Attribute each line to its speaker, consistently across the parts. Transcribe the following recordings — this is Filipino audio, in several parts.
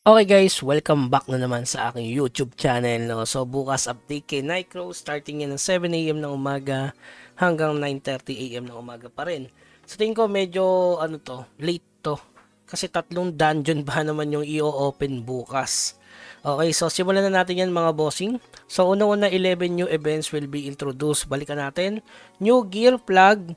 Speaker 1: Okay guys, welcome back na naman sa aking YouTube channel. No? So bukas update kay Nightcrow, starting yan ng 7 AM ng umaga hanggang 9:30 AM ng umaga pa rin. Sa tingin ko medyo late to. Kasi tatlong dungeon ba naman yung i-open bukas. Okay, so simulan na natin yan mga bossing. So una-una 11 new events will be introduced. Balikan natin. New gear flag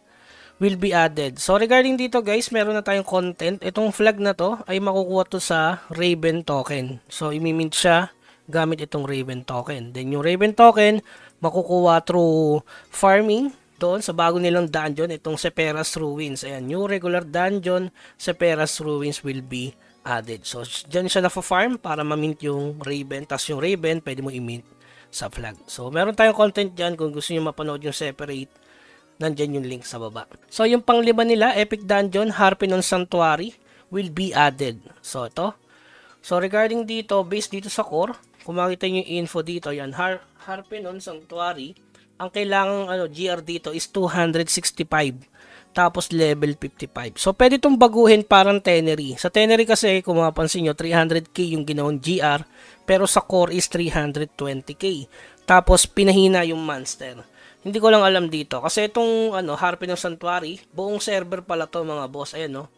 Speaker 1: will be added. So regarding dito guys, meron na tayong content. Itong flag na to ay makukuha to sa Raven token. So imimint siya gamit itong Raven token. Then yung Raven token makukuha through farming doon sa bago nilang dungeon, itong Sephira's Ruins. Ayan, new regular dungeon, Sephira's Ruins will be added. So dyan siya na-farm para ma-mint yung Raven. Tapos yung Raven pwede mo i-mint sa flag. So meron tayong content dyan kung gusto niyo mapanood yung separate, nandyan yung link sa baba. So, yung panglima nila, Epic Dungeon, Harpinon Sanctuary, will be added. So, ito. So, regarding dito, based dito sa core, kung makita nyo yung info dito, yan, Harpinon Sanctuary, ang kailangang GR dito is 265. Tapos, level 55. So, pwede itong baguhin parang Tenery. Sa Tenery kasi, kung mapapansin nyo, 300k yung ginawang GR, pero sa core is 320k. Tapos, pinahina yung monster. Hindi ko lang alam dito. Kasi itong Harpinon Sanctuary, buong server pala to mga boss. Ayan no.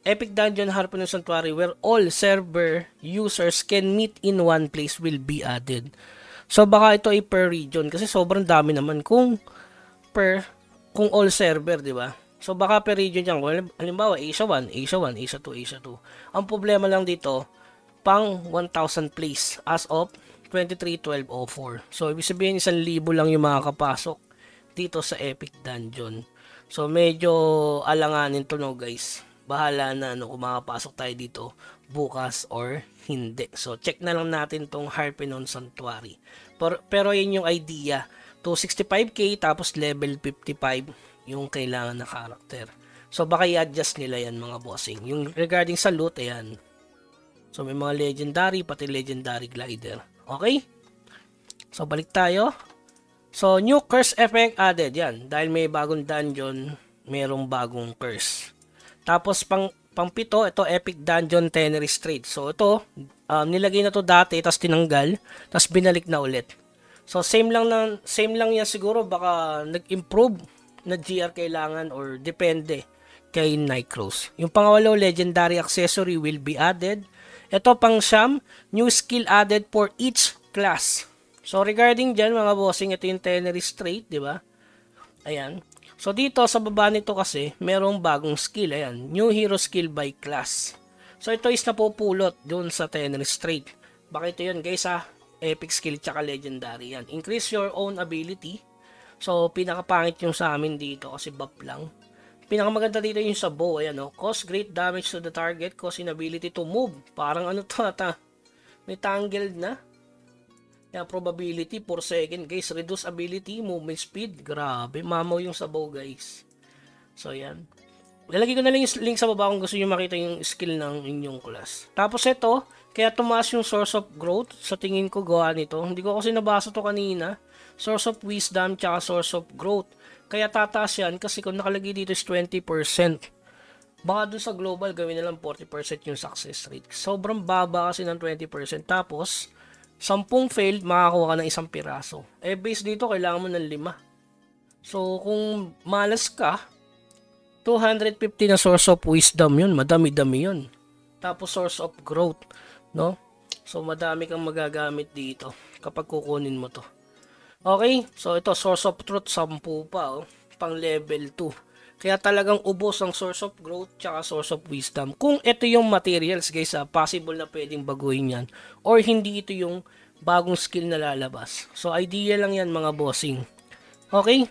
Speaker 1: Epic Dungeon Harpinon Sanctuary where all server users can meet in one place will be added. So baka ito ay per region kasi sobrang dami naman kung all server, di ba? So baka per region yan. Halimbawa Asia 1, Asia 1, Asia 2, Asia 2. Ang problema lang dito, pang 1,000 place as of 23/12/04. So ibig sabihin 1,000 lang yung makakapasok dito sa Epic Dungeon. So medyo alanganin to no guys. Bahala na kung makapasok tayo dito bukas or hindi. So check na lang natin tong Harpinon Sanctuary. Pero yun yung idea. 265k tapos level 55 yung kailangan na character. So baka i-adjust nila yan mga bossing. Yung regarding sa loot, ayan. So may mga legendary, pati legendary glider. Okay? So balik tayo. So, new curse effect added. Yan. Dahil may bagong dungeon, merong bagong curse. Tapos, pang-pito, ito Epic Dungeon Tenery Straight. So, ito, nilagay na to dati, tapos tinanggal, tapos binalik na ulit. So, same lang yan siguro. Baka nag-improve na GR kailangan or depende kay Nightcrows. Yung pangawalo, Legendary Accessory will be added. Ito, pang-siyam, new skill added for each class. So, regarding dyan, mga bossing, ito yung Tenery Straight, di ba? Ayan. So, dito, sa baba nito kasi, merong bagong skill. Ayan. New Hero Skill by Class. So, ito is napupulot dun sa Tenery Straight. Bakit ito yun, guys, ha? Epic Skill tsaka Legendary. Yan. Increase your own ability. So, pinakapangit yung sa amin dito kasi buff lang. Pinakamaganda dito yung sa bow. Ayan, no? Cause great damage to the target. Cause inability to move. Parang to, may tangled na. Yung probability per second guys, reduce ability, movement speed, grabe, mamaw yung sabaw guys. So yan. Lalagay ko na lang yung link sa baba kung gusto niyo makita yung skill ng inyong class. Tapos ito, kaya tumaas yung source of growth, sa tingin ko gawa nito. Hindi ko kasi nabasa to kanina. Source of wisdom tsaka source of growth. Kaya tataas yan kasi kung nakalagay dito is 20%. Baka dun sa global gawin na lang 40% yung success rate. Sobrang baba kasi ng 20%. Tapos, 10 failed, makakuha ka ng isang piraso. Eh, base dito, kailangan mo ng 5. So, kung malas ka, 250 na source of wisdom yun. Madami-dami yun. Tapos, source of growth. No? So, madami kang magagamit dito kapag kukunin mo to. Okay? So, ito, source of truth, 10 pa. Oh. Pang level 2. Kaya talagang ubos ang source of growth tsaka source of wisdom. Kung ito yung materials guys, possible na pwedeng baguhin yan. Or hindi ito yung bagong skill na lalabas. So idea lang yan mga bossing. Okay?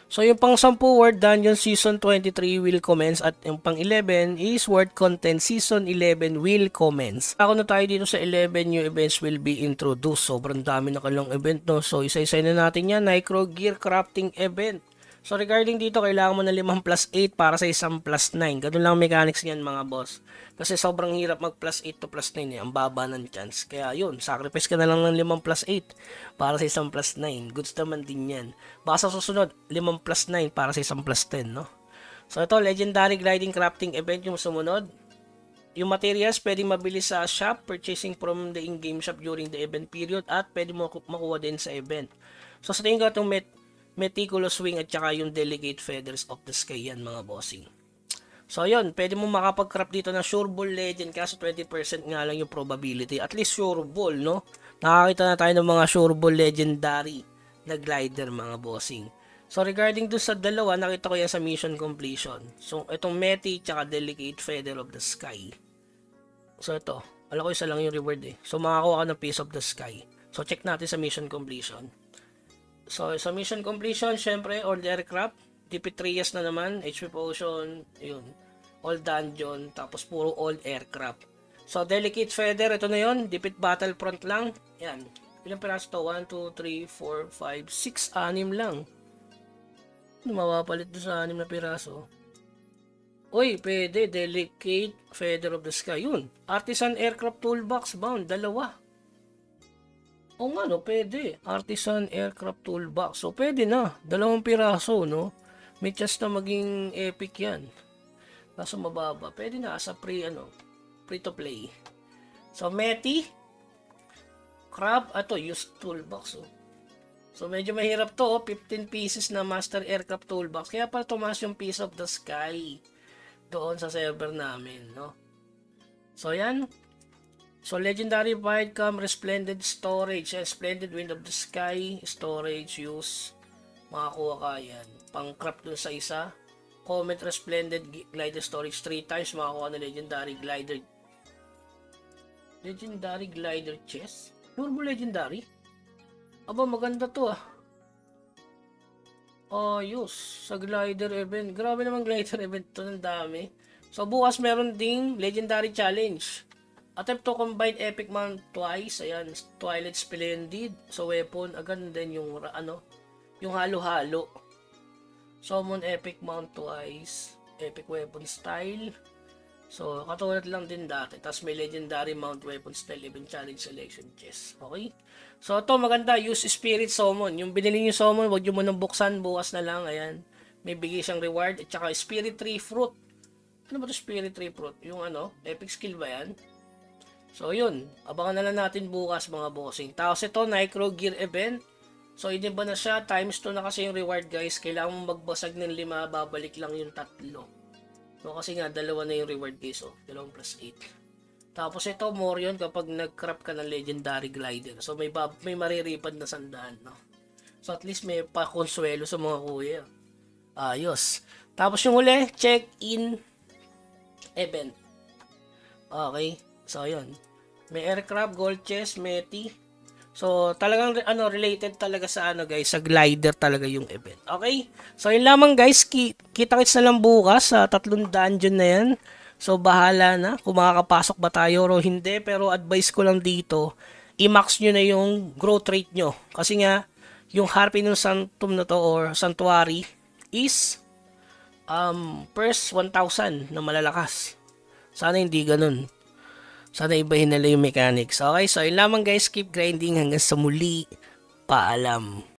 Speaker 1: So yung pang 10 word dungeon season 23 will commence at yung pang 11 is word content season 11 will commence. Ako na tayo dito sa 11 new events will be introduced. Sobrang dami na kalang event no. So isa-isa na natin yan. Nightcrow Gear Crafting Event. So regarding dito, kailangan mo na 5+8 para sa isang +9. Ganun lang mechanics niyan mga boss. Kasi sobrang hirap mag +8 to +9 eh. Ang baba ng chance. Kaya yun, sacrifice ka na lang ng 5+8 para sa isang +9. Goods naman din yan. Baka sa susunod, 5+9 para sa isang +10, no? So ito, Legendary Gliding Crafting Event yung sumunod. Yung materials pwedeng mabili sa shop, purchasing from the in-game shop during the event period, at pwede mo makuha din sa event. So sa tingin ko itong meticulous wing at saka yung delicate feathers of the sky yan mga bossing. So yun, pwede mo makapag-craft dito ng Sure Ball Legend kaso 20% nga lang yung probability. At least Sure Ball, no? Nakakita na tayo ng mga Sure Ball Legendary na glider mga bossing. So regarding dun sa dalawa, nakita ko yan sa mission completion. So itong Meti tsaka Delicate Feather of the Sky. So ito, alam ko isa lang yung reward eh. So makakuha ka ng Piece of the Sky. So check natin sa mission completion. So sa mission completion, syempre, all the aircraft, DP3 years na naman, HP Potion, yun. All dungeon, tapos puro all aircraft. So Delicate Feather, ito na yun, Defeat Battlefront lang. Yan. Ilang piraso to? 1, 2, 3, 4, 5, 6, 6 lang. Mapapalit doon sa 6 na piraso. Uy, pwede. Delicate Feather of the Sky. Yun. Artisan Aircraft Toolbox bound. 2. O nga no, pwede. Artisan Aircraft Toolbox. So, pwede na. 2 piraso, no? May chance na maging epic yan. Kaso mababa. Pwede na sa free to play. So, Meti. Crab. Ato, used toolbox. Oh. So, medyo mahirap to. 15 pieces na Master Aircraft Toolbox. Kaya pala tumaas yung Piece of the Sky doon sa server namin, no? So, yan. So, Legendary Widecam, Resplendent Storage, Splendid Wind of the Sky, Storage, use. Makakuha ka yan. Pang-craft dun sa isa. Comet Resplendent Glider Storage 3 times. Makakuha na Legendary Glider. Legendary Glider Chest? Turbo Legendary? Aba, maganda to ah. Ayos. Sa glider event. Grabe naman glider event to. Ng dami. So, bukas meron ding Legendary Challenge. Attempt to combine Epic Mount twice. Ayan. Twilight Splendid. So, weapon. Agad din yung yung halo-halo. Summon Epic Mount twice. Epic Weapon Style. So, katulad lang din dati. Tapos may Legendary Mount Weapon Style Event Challenge Selection Chest. Okay? So, ito maganda. Use Spirit Summon. Yung binili nyo summon, huwag nyo munang buksan. Bukas na lang. Ayan. May bigay siyang reward. At saka Spirit Tree Fruit. Ano ba ito Spirit Tree Fruit? Yung epic skill ba yan? So, yun. Abangan na lang natin bukas mga bossing. Tapos ito, Micro Gear Event. So, hindi ba na siya? Times 2 na kasi yung reward guys. Kailangan mong magbasag ng 5. Babalik lang yung 3. No, kasi nga, 2 na yung reward guys. Oh, 2 plus 8. Tapos ito, more yun kapag nag-craft ka ng Legendary Glider. So, may mariripad na 100, no? So, at least may pa-consuelo sa mga kuya. Ayos. Tapos yung huli, check-in event. Okay. So, yun. May aircraft, gold chest, Meti. So, talagang related talaga sa guys, sa glider talaga yung event. Okay? So, yun lamang guys, kita-kits na lang bukas sa 3 dungeon na yan. So, bahala na kung makakapasok ba tayo o hindi. Pero advice ko lang dito, i-max nyo na yung growth rate nyo. Kasi nga, yung Harpinum Sanctum na to or Sanctuary is first 1,000 na malalakas. Sana hindi ganun. Sana ibahin nila yung mechanics. Okay, so yun lamang guys. Keep grinding hanggang sa muli. Paalam.